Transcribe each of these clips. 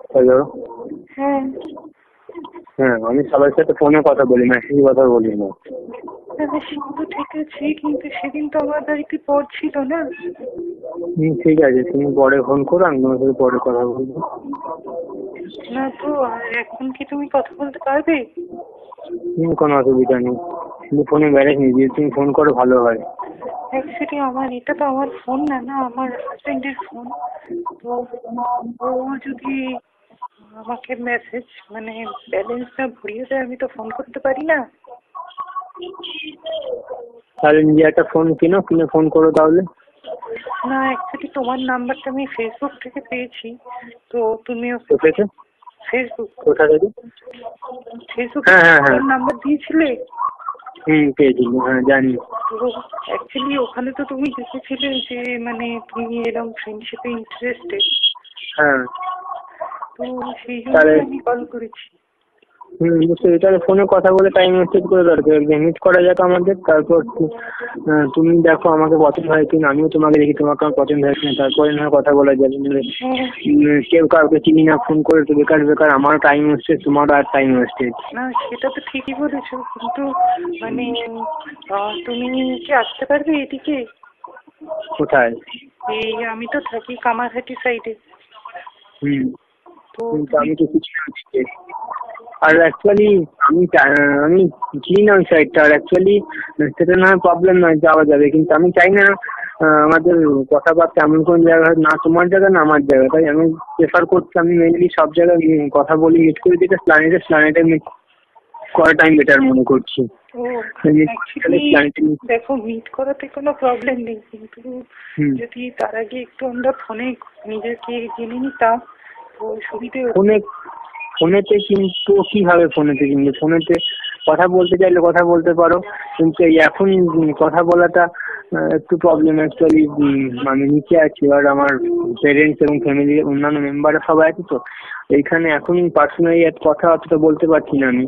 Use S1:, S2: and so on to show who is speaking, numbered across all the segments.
S1: Hello.
S2: হ্যাঁ।
S1: হ্যাঁ, আমি সবার সাথে ফোনে কথা বলি, মেসেজে কথা বলি না।
S2: সে তো ঠিক আছে, কিন্তু সেদিন তো আমার বাড়িতে পর ছিল না।
S1: ঠিক আছে, তুমি পরে ফোন করো, আমি তোমার সাথে পরে কথা বলবো।
S2: না তো, আর এখন কি তুমি কথা বলতে পারবে?
S1: কোনো অসুবিধা নেই, কিন্তু ফোনে ব্যালেন্স নেই, যদি তুমি ফোন করো ভালো হয়।
S2: অ্যাকচুয়ালি এটা তো আমার ফোন না, আমার হাজবেন্ডের ফোন। তো ও যদি আমাকে মেসেজ ব্যালেন্সটা ভরিয়ে দেয়, আমি তো ফোন করতে পারি না।
S1: তাহলে নিজে একটা ফোন কিনে ফোন করো তাহলে।
S2: না, অ্যাকচুয়ালি তোমার নাম্বারটা আমি ফেসবুক থেকে পেয়েছি, তো তুমি ফেসবুক
S1: কোথা থেকে?
S2: ফেসবুকে নাম্বার দিয়েছিলে।
S1: পেয়েছি, হ্যাঁ জানি।
S2: তো অ্যাকচুয়ালি ওখানে তো তুমি দেখেছিলে যে তুমি এরকম ফ্রেন্ডশিপে ইন্টারেস্টেড।
S1: হ্যাঁ,
S2: তো সেই জন্য আমি কল করেছি।
S1: বুঝতে পেরেছি। তাহলে ফোনে কথা বলে টাইম মেসেজ করে দরকার, মিট করা যাক আমাদের। তারপর তুমি দেখো আমাকে পছন্দ হয় কিনা, আমিও তোমাকে দেখি তোমাকে আমার পছন্দ হয় কিনা, তারপরে না কথা বলা যাবে। কেউ কাউকে চিনি না, ফোন করে তো বেকার বেকার আমারও টাইম ওয়েস্টেজ, তোমারও আর টাইম ওয়েস্টেজ।
S2: না, সেটা তো ঠিকই বলেছো, কিন্তু তুমি কি আসতে পারবে এদিকে?
S1: কোথায়?
S2: এই আমি তো থাকি কামারহাটি সাইডে।
S1: তো আমি তো কিছু না, আর অ্যাকচুয়ালি আমি চিনি না ওই সাইডটা। আর অ্যাকচুয়ালি সেটা না প্রবলেম নয়, যাওয়া যাবে, কিন্তু আমি চাই না আমাদের কথাবার্তা এমন কোন জায়গায় না তোমার জায়গা না আমার জায়গা। তাই আমি প্রেফার করছি, আমি মেনলি সব জায়গায় কথা বলি, মিট করে দিতে প্ল্যানেটে মিট করাটাই বেটার মনে করছি।
S2: দেখো, মিট করাতে কোনো প্রবলেম নেই, কিন্তু যদি তার আগে একটু আমরা ফোনে নিজেকে জেনে নিতাম তো সুবিধে।
S1: ফোনেতে কিন্তু কিভাবে ফোনেতে কথা বলতে চাইলে কথা বলতে পারো, কিন্তু এখন কথা বলাটা একটু প্রবলেম। অ্যাকচুয়ালি আমি নিচে আছি, আর আমার পেরেন্টস এবং ফ্যামিলির অন্যান্য মেম্বাররা সবাই আছে, তো এইখানে এখন পার্সোনালি কথা অতটা বলতে পারছি না আমি।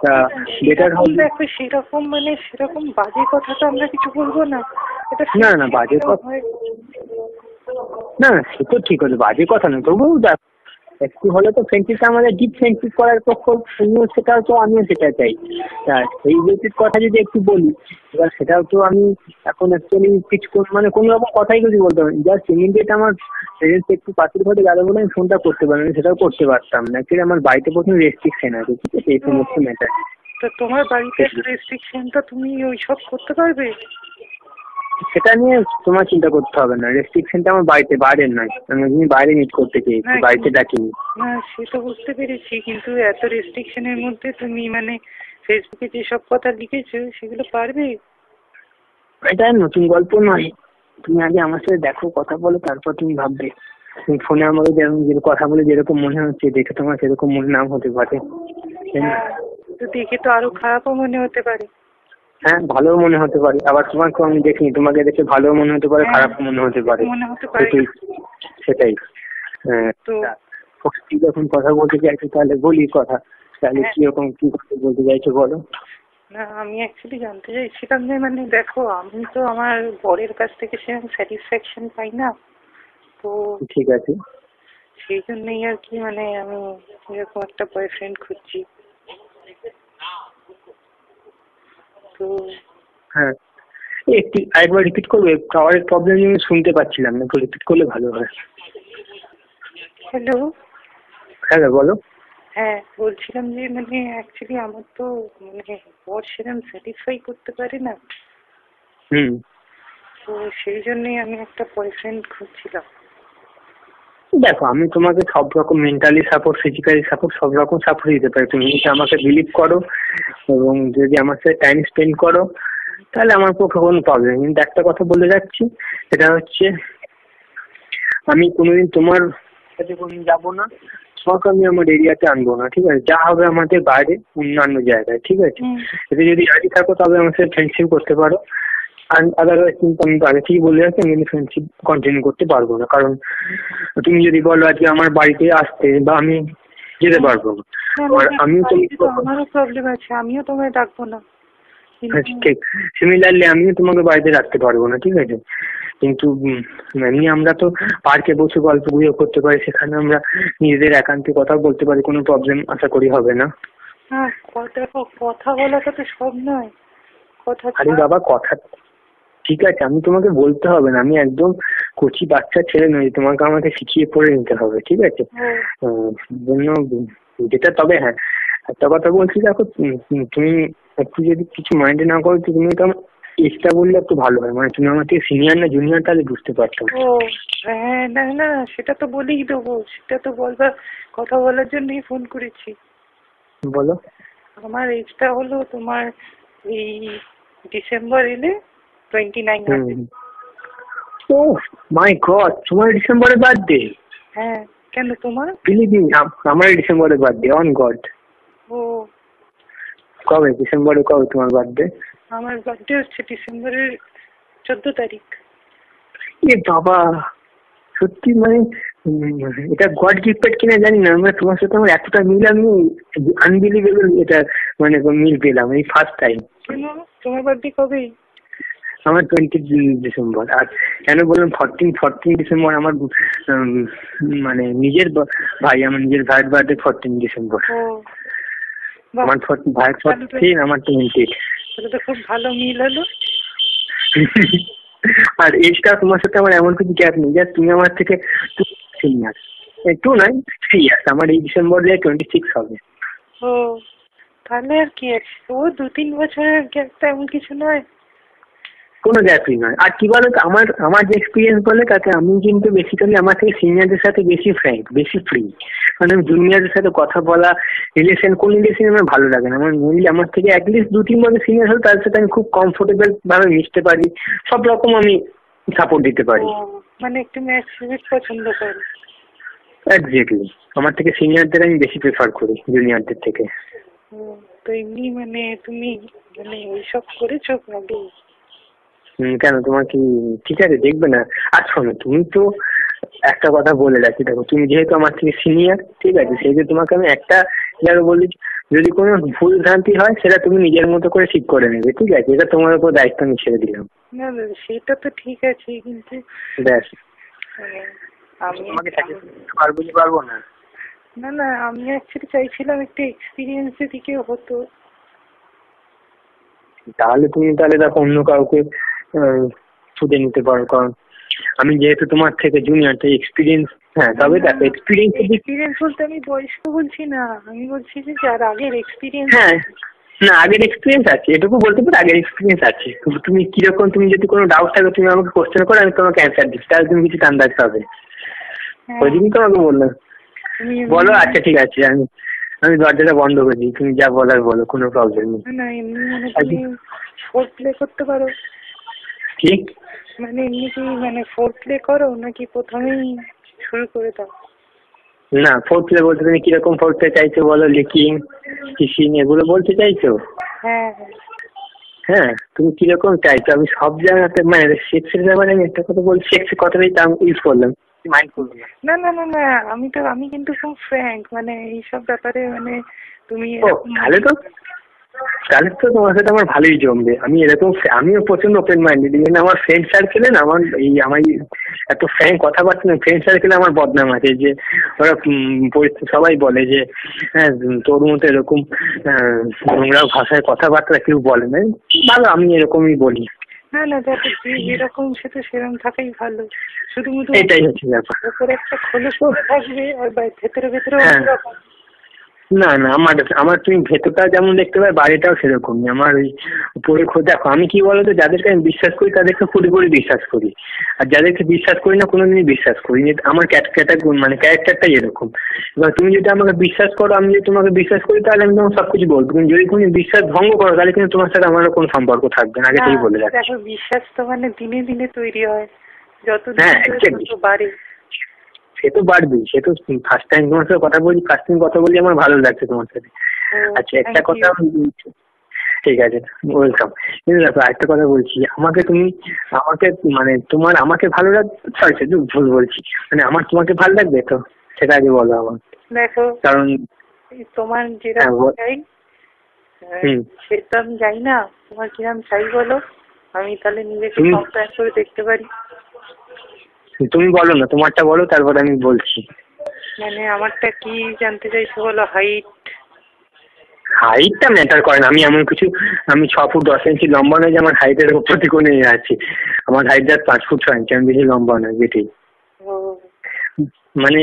S1: তা বেটার হবে।
S2: সেরকম বাজে কথা তো আমরা কিছু বলবো না।
S1: না বাজে কথা না, সে তো ঠিক আছে, বাজে কথা না, তবুও একটু হলে তো ফ্রেন্ডশিপটা আমাদের ডিপ ফ্রেন্ডশিপ করার পক্ষ, তুমিও সেটাও তো আমিও সেটা চাই। সেই রিলেটেড কথা যদি একটু বলি, এবার সেটাও তো আমি এখন অ্যাকচুয়ালি কিছু কোনো রকম কথাই যদি বলতে পারি, জাস্ট ইমিডিয়েট আমার ফ্রেন্ডস একটু পাশের ঘরে গেল বলে আমি ফোনটা করতে পারি, সেটাও করতে পারতাম না। অ্যাকচুয়ালি আমার বাড়িতে প্রথম রেস্ট্রিকশন আছে, ঠিক আছে, এই সমস্ত ম্যাটার।
S2: তো তোমার বাড়িতে রেস্ট্রিকশনটা তুমি ওইসব করতে পারবে?
S1: সেটা নিয়ে তোমার চিন্তা করতে হবে না, রেস্ট্রিকশনটা আমার বাড়িতে, বাইরের নয়। আমি বাইরে মিট করতে চেয়েছি, বাড়িতে ডাকিনি।
S2: না, সে তো বুঝতে পেরেছি, কিন্তু এত রেস্ট্রিকশনের মধ্যে তুমি ফেসবুকে যেসব কথা লিখেছো সেগুলো পারবে?
S1: এটা নতুন গল্প নয়, তুমি আগে আমার সাথে দেখো, কথা বলো, তারপর তুমি ভাববে। তুমি ফোনে আমাকে কথা বলে যেরকম মনে হচ্ছে, দেখে তোমার সেরকম মনে নাও হতে পারে।
S2: তো দেখে তো আরো খারাপও মনে হতে পারে।
S1: হ্যাঁ, ভালো মনে হতে পারে, আবার তোমাকে আমি দেখিনি, তোমাকে দেখে ভালো মনে হতে পারে, খারাপ মনে হতে পারে। সেটাই। তো যখন কথা বলতে চাইছো তাহলে বলি কথা, তাহলে কিরকম কি বলতে চাইছো বলো।
S2: না, আমি অ্যাকচুয়ালি জানতে চাইছিলাম যে দেখো, আমি তো আমার বরের কাছ থেকে সেরকম স্যাটিসফ্যাকশন পাই না, তো
S1: ঠিক আছে,
S2: সেই জন্যই আর কি আমি এরকম একটা বয়ফ্রেন্ড খুঁজছি। তো
S1: হ্যাঁ, আরেকবার রিপিট করবে, টাওয়ারের প্রবলেম আমি শুনতে পাচ্ছিলাম না, একটু রিপিট করলে ভালো হয়। হ্যালো, বলো।
S2: হ্যাঁ, বলছিলাম যে অ্যাকচুয়ালি আমার তো বর সেরকম স্যাটিসফাই করতে পারে না। তো সেই জন্যই আমি একটা বয়ফ্রেন্ড খুঁজছিলাম।
S1: দেখো, আমি তোমাকে সব রকম মেন্টালি সাপোর্ট, ফিজিক্যালি সাপোর্ট, সব রকম সাপোর্ট দিতে পারি। তুমি যদি আমাকে বিলিভ করো এবং যদি আমার সাথে টাইম স্পেন্ড করো, তাহলে আমার পক্ষে কোনো প্রবলেম। কিন্তু একটা কথা বলে যাচ্ছি, সেটা হচ্ছে আমি কোনোদিন তোমার কাছে কোনোদিন যাবো না, তোমাকে আমি আমার এরিয়াতে আনবো না, ঠিক আছে? যা হবে আমাদের বাইরে অন্যান্য জায়গায়, ঠিক আছে? এতে যদি রাজি থাকো তবে আমার সাথে ফ্রেন্ডশিপ করতে পারো, আর আদারওয়াইজ কিন্তু আমি আগে থেকেই বলে যাচ্ছি, আমি ফ্রেন্ডশিপ কন্টিনিউ করতে পারবো না। কারণ তুমি যদি বলো আজকে আমার বাড়িতে আসতে, বা আমি যেতে পারবো না, আর আমিও তো
S2: আমারও প্রবলেম আছে, আমিও তোমায় ডাকবো না।
S1: ঠিক সিমিলারলি আমিও তোমাকে বাড়িতে রাখতে পারবো না, ঠিক আছে, কিন্তু এমনি আমরা তো পার্কে বসে গল্প গুজব করতে পারি, সেখানে আমরা নিজেদের একান্তে কথা বলতে পারি, কোনো প্রবলেম আশা করি হবে না।
S2: হ্যাঁ, দেখো কথা বলাটা তো সব নয়, কথা
S1: আরে বাবা কথা ঠিক আছে, আমি তোমাকে বলতে হবে না, আমি একদম কচি বাচ্চা ছেলে নই, তোমাকে আমাকে শিখিয়ে পড়ে নিতে হবে, ঠিক আছে। জন্য যেটা, তবে হ্যাঁ একটা কথা বলছি, দেখো তুমি একটু যদি কিছু মাইন্ডে না করো, তুমি তো এজটা বললে একটু ভালো হয়, মানে তুমি আমার থেকে সিনিয়র না জুনিয়র, তাহলে বুঝতে পারতাম।
S2: ও হ্যাঁ, না না সেটা তো বলেই দেবো, সেটা তো বলবার কথা বলার জন্যই ফোন করেছি।
S1: বলো।
S2: আমার এজটা হলো তোমার এই ডিসেম্বর এলে 29 হবে।
S1: ও মাই গড, তোমার ডিসেম্বরে বার্থডে?
S2: হ্যাঁ, কেন তোমার?
S1: আমার ডিসেম্বরে বার্থডে, অন গড।
S2: ও
S1: কবে ডিসেম্বরে, কবে তোমার বার্থডে?
S2: আমার বার্থডে হচ্ছে ডিসেম্বরের 14 তারিখ।
S1: এ বাবা, সত্যি মানে এটা গড গিফটেড কিনা জানি না, মানে তোমার সাথে আমার এতটা মিল, আমি আনবিলিভেবল এটা মানে মিল পেলাম এই ফার্স্ট টাইম।
S2: কেন তোমার বার্থডে কবে?
S1: আমার 20 ডিসেম্বর। আর কেন বললাম 14 ডিসেম্বর, আমার মানে নিজের ভাই, আমার নিজের ভাইয়ের বার্থডে 14 ডিসেম্বর। আমার ভাইয়ের 14, আমার 20।
S2: তাহলে তো খুব ভালো মিল হলো।
S1: আর এজটা তোমার সাথে আমার এমন কিছু গ্যাপ নেই, জাস্ট তুমি আমার থেকে 2 ইয়ার্স, 2 নয় 3 ইয়ার্স, আমার এই ডিসেম্বরে 26 হবে।
S2: ও তাহলে আর কি আছে, ও 2-3 বছরের গ্যাপটা এমন কিছু নয়,
S1: কোনো গ্যাপই নয়। আর কি বলতো, আমার যে এক্সপিরিয়েন্স বলে তাতে আমি কিন্তু বেসিক্যালি আমার থেকে সিনিয়রদের সাথে বেশি ফ্র্যাঙ্ক, বেশি ফ্রি, মানে জুনিয়রদের সাথে কথা বলা, কোন রিলেশন আমার ভালো লাগে না। আমার মেনলি আমার থেকে অ্যাটলিস্ট 2-3 বছর সিনিয়র হলে তাদের সাথে আমি খুব কমফোর্টেবল ভাবে মিশতে পারি, সব রকম আমি সাপোর্ট দিতে পারি।
S2: মানে একটু ম্যাচিউরিটি পছন্দ করে।
S1: এক্স্যাক্টলি, আমার থেকে সিনিয়রদের আমি বেশি প্রেফার করি জুনিয়রদের থেকে।
S2: তো এমনি মানে তুমি মানে ওইসব করেছো আগে?
S1: কেন, তোমার কি ঠিক আছে দেখবে না? আর শোনো, তুমি তো একটা কথা বলে রাখি, দেখো তুমি যেহেতু আমার থেকে সিনিয়র, ঠিক আছে, সেই যে তোমাকে আমি একটা বলি, যদি কোনো ভুল ভ্রান্তি হয় সেটা তুমি নিজের মতো করে ঠিক করে নেবে, ঠিক আছে, এটা তোমার উপর দায়িত্ব আমি ছেড়ে দিলাম।
S2: না না সেটা তো ঠিক আছে, কিন্তু
S1: ব্যাস,
S2: আমি
S1: তোমাকে পারবো না।
S2: না না আমি অ্যাকচুয়ালি চাইছিলাম একটু এক্সপিরিয়েন্সের দিকে হতো।
S1: তাহলে দেখো অন্য কাউকে ছুটে নিতে পারো, কারণ আমি যেহেতু তোমার থেকে জুনিয়র, তাই এক্সপিরিয়েন্স, হ্যাঁ তবে দেখো
S2: এক্সপিরিয়েন্স বলতে আমি বয়স্ক বলছি না, আমি বলছি যে যার আগের এক্সপিরিয়েন্স।
S1: হ্যাঁ না, আগের এক্সপিরিয়েন্স আছে, এটুকু বলতে পারো আগের এক্সপিরিয়েন্স আছে। তুমি কিরকম, তুমি যদি কোনো ডাউট থাকে তুমি আমাকে কোশ্চেন করো, আমি তোমাকে অ্যান্সার দিচ্ছি, তাহলে তুমি কিছু আন্দাজ পাবে। ওই দিনই তোমাকে বললাম। বলো, আচ্ছা ঠিক আছে, আমি দরজাটা বন্ধ করে দিই, তুমি যা বলার বলো, কোনো প্রবলেম নেই।
S2: না এমনি মানে তুমি ফোর প্লে করতে পারো?
S1: কি
S2: মানে এমনি কি মানে ফোর প্লে করো নাকি প্রথমেই শুরু করে দাও?
S1: না, ফোর্থ প্লে বলতে তুমি কিরকম ফোর্থ প্লে চাইছো বলো, লিকিং, কিসিং এগুলো বলতে চাইছো?
S2: হ্যাঁ
S1: হ্যাঁ, তুমি কিরকম চাইছো? আমি সব জায়গাতে মানে সেক্সের ব্যাপারে আমি একটা কথা বলছি, সেক্স কথাটাই ইউজ করলাম, মাইন্ড করবো
S2: না। না না না আমি কিন্তু খুব ফ্র্যাঙ্ক, মানে এইসব ব্যাপারে মানে তুমি
S1: তাহলে তো তোমার সাথে আমার ভালোই জমবে। আমি এরকম, আমিও প্রচন্ড ওপেন মাইন্ডেড, ইভেন আমার ফ্রেন্ড সার্কেলে না, আমার এত ফ্র্যাঙ্ক কথাবার্তা না, ফ্রেন্ড সার্কেলে আমার বদনাম আছে যে ওরা সবাই বলে যে হ্যাঁ তোর মতো এরকম নোংরা ভাষায় কথাবার্তা কেউ বলে না। ভালো, আমি এরকমই বলি।
S2: না না দেখো যেরকম সে তো সেরকম থাকাই ভালো, শুধুমাত্র
S1: এটাই হচ্ছে ব্যাপার,
S2: উপরে একটা খোলস থাকবে আর ভেতরে অন্যরকম।
S1: না না, আমার তুমি ভেতরটা যেমন দেখতে পাবে, বাইরেটাও সেরকমই। আমার ওই উপরে দেখো, আমি কি বলতো, যাদেরকে আমি বিশ্বাস করি তাদেরকে পুরোপুরি বিশ্বাস করি, আর যাদেরকে বিশ্বাস করি না কোনোদিনই বিশ্বাস করি। আমার মানে ক্যারেক্টারটাই এরকম। এবার তুমি যদি আমাকে বিশ্বাস করো, আমি যদি তোমাকে বিশ্বাস করি, তাহলে আমি তোমাকে সবকিছু বলবো। কিন্তু যদি তুমি বিশ্বাস ভঙ্গ করো, তাহলে কিন্তু তোমার সাথে আমার কোনো সম্পর্ক থাকবে না, আগে থেকেই বলে রাখছি।
S2: দেখো বিশ্বাস তো মানে দিনে দিনে তৈরি হয়, যত বাড়ে
S1: সে তো বাড়বেই, সে তো ফার্স্ট টাইম তোমার সাথে কথা বলছি, আমার ভালো লাগছে তোমার সাথে। আচ্ছা একটা কথা, ঠিক আছে ওয়েলকাম। কিন্তু দেখো একটা কথা বলছি, আমাকে মানে আমাকে ভালো লাগবে, সরি ভুল বলছি, মানে তোমাকে ভালো লাগবে তো, সেটা আগে বলো আমার।
S2: দেখো, কারণ তোমার যেটা চাই সেটা তো আমি জানি না তোমার কিরম চাই বলো, আমি তাহলে নিজেকে কম্পেয়ার করে দেখতে পারি।
S1: তুমি বলো না, তোমারটা বলো, তারপর আমি বলছি।
S2: মানে আমারটা কি জানতে চাইছো বলো?
S1: হাইটটা ম্যাটার করে না। আমি এমন কিছু, আমি 6 ফুট 10 ইঞ্চি লম্বা নয় যে আমার হাইটের প্রতি কোনো আছে। আমার হাইট যা 5 ফুট 6 ইঞ্চি, আমি বেশি লম্বা নয় বেটে। মানে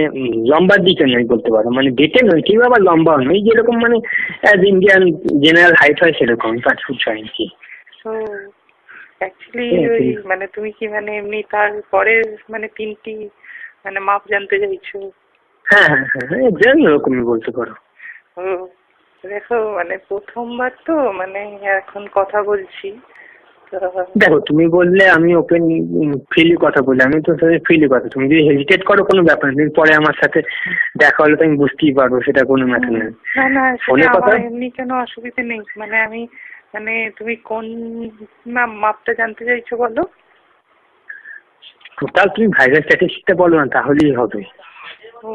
S1: লম্বার দিকে নয় বলতে পারো, মানে বেটে নয় ঠিক, আবার লম্বা নয়, যেরকম মানে অ্যাজ ইন্ডিয়ান জেনারেল হাইট হয় সেরকম 5 ফুট 6 ইঞ্চি।
S2: অ্যাকচুয়ালি মানে তুমি কি মানে এমনি তারপরে মানে 3টি মানে মাপ জানতে চাইছো?
S1: হ্যাঁ হ্যাঁ হ্যাঁ হ্যাঁ, যেন এরকমই বলতে পারো।
S2: দেখো মানে প্রথমবার তো মানে এখন কথা বলছি।
S1: দেখো তুমি বললে আমি ওপেন ফ্রিলি কথা বলি, আমি তো ফ্রিলি কথা, তুমি যদি হেজিটেট করো কোনো ব্যাপার নেই, পরে আমার সাথে দেখা হলে তো আমি বুঝতেই পারবো, সেটা কোনো ম্যাটার নেই।
S2: না
S1: ফোনে কথা
S2: এমনি কোনো অসুবিধা নেই, মানে আমি মানে তুমি কোন মাপটা জানতে চাইছো বলো?
S1: টোটাল তুমি ভাইরাল স্ট্যাটিস্টিকটা বলো না, তাহলেই হবে।
S2: ও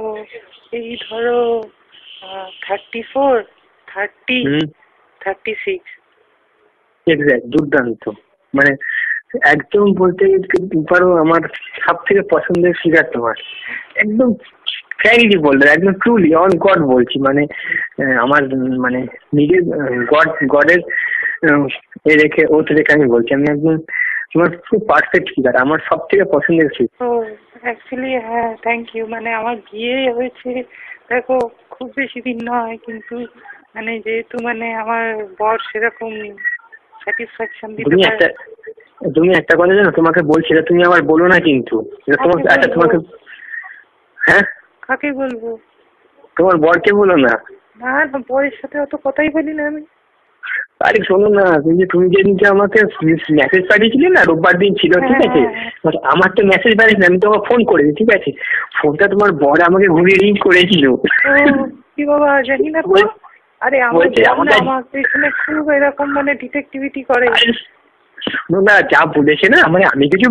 S2: এই ধরো 34, 30, 36।
S1: এক্স্যাক্ট, দুর্দান্ত। মানে একদম বলতে পারো আমার সব থেকে পছন্দের ফিগার তোমার। একদম ফ্র্যাঙ্কলি বললে, একদম ট্রুলি অন গড বলছি, মানে আমার মানে নিজের গডের এ রেখে ওত রেখে আমি বলছি, আমি একদম তোমার খুব পারফেক্ট ফিগার, আমার সব থেকে পছন্দের ফিগার।
S2: ও অ্যাকচুয়ালি হ্যাঁ, থ্যাংক ইউ। মানে আমার বিয়ে হয়েছে দেখো খুব বেশি দিন নয়, কিন্তু মানে যেহেতু মানে আমার বর সেরকম স্যাটিসফ্যাকশন দিতে পারে।
S1: তুমি একটা কথা জানো, তোমাকে বলছি, তুমি আবার বলো না কিন্তু। আচ্ছা তোমাকে, হ্যাঁ
S2: কাকে বলবো?
S1: তোমার বরকে বলো না।
S2: না বরের সাথে অত কথাই বলি না আমি।
S1: আরে শোনো না, তুমি যেদিনকে আমাকে মেসেজ পাঠিয়েছিলে না, রোববার দিন ছিল, ঠিক আছে, আমার তো মেসেজ পাঠিয়েছিল, আমি তোমাকে ফোন করেছি, ঠিক আছে, ফোনটা তোমার বর আমাকে ঘুরিয়ে রিং করেছিল।
S2: কি বাবা, জানি না তো। আরে আমার পেছনে খুব এরকম মানে ডিটেকটিভিটি করে।
S1: শোনো না, যা বলেছে না, মানে আমি কিছু